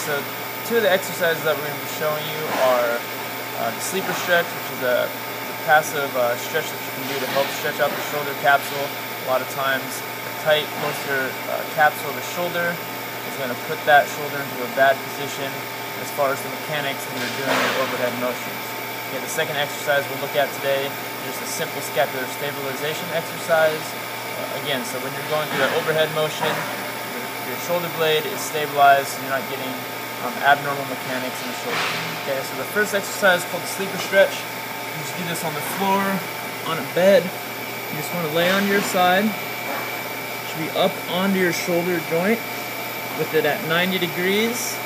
so two of the exercises that we're going to be showing you are the sleeper stretch, which is a passive stretch that you can do to help stretch out the shoulder capsule. A lot of times the tight posterior capsule of the shoulder is going to put that shoulder into a bad position as far as the mechanics when you're doing your overhead motions. Okay, the second exercise we'll look at today is just a simple scapular stabilization exercise. Again, so when you're going through that overhead motion, your shoulder blade is stabilized, so you're not getting abnormal mechanics in the shoulder. Okay, so the first exercise is called the sleeper stretch. You just do this on the floor, on a bed. You just want to lay on your side. You should be up onto your shoulder joint with it at 90 degrees.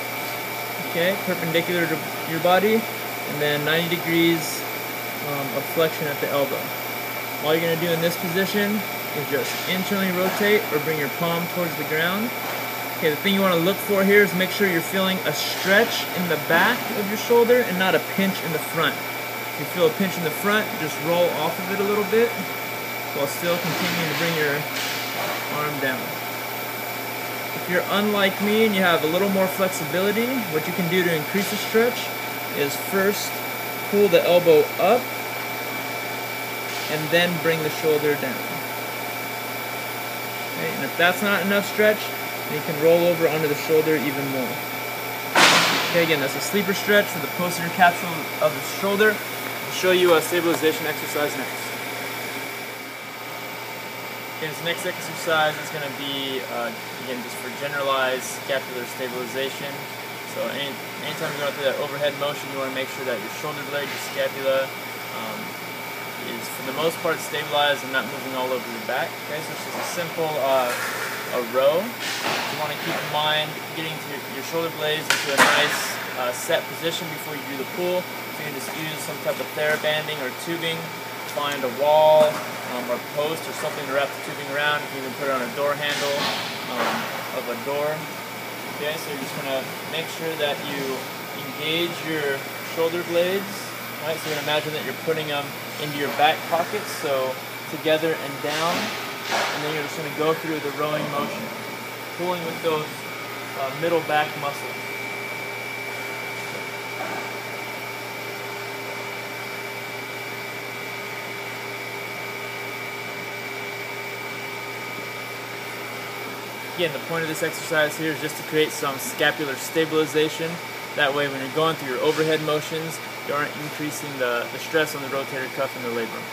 Okay, perpendicular to your body, and then 90 degrees of flexion at the elbow. All you're going to do in this position is just internally rotate or bring your palm towards the ground. Okay, the thing you want to look for here is make sure you're feeling a stretch in the back of your shoulder and not a pinch in the front. If you feel a pinch in the front, just roll off of it a little bit while still continuing to bring your arm down. If you're unlike me and you have a little more flexibility, what you can do to increase the stretch is first pull the elbow up and then bring the shoulder down. Okay, and if that's not enough stretch, then you can roll over under the shoulder even more. Okay, again, that's a sleeper stretch for the posterior capsule of the shoulder. I'll show you a stabilization exercise next. Okay, this next exercise is going to be, again, just for generalized scapular stabilization. So anytime you're going through that overhead motion, you want to make sure that your shoulder blade, your scapula, is for the most part stabilized and not moving all over your back. Okay, so it's just a simple a row. You want to keep in mind getting to your shoulder blades into a nice set position before you do the pull. So you can just use some type of TheraBanding or tubing, find a wall or post or something to wrap the tubing around. You can even put it on a door handle of a door. Okay, so you're just going to make sure that you engage your shoulder blades. Right, so you're going to imagine that you're putting them into your back pockets, so together and down, and then you're just going to go through the rowing motion, pulling with those middle back muscles. Again, the point of this exercise here is just to create some scapular stabilization. That way, when you're going through your overhead motions, you aren't increasing the stress on the rotator cuff and the labrum.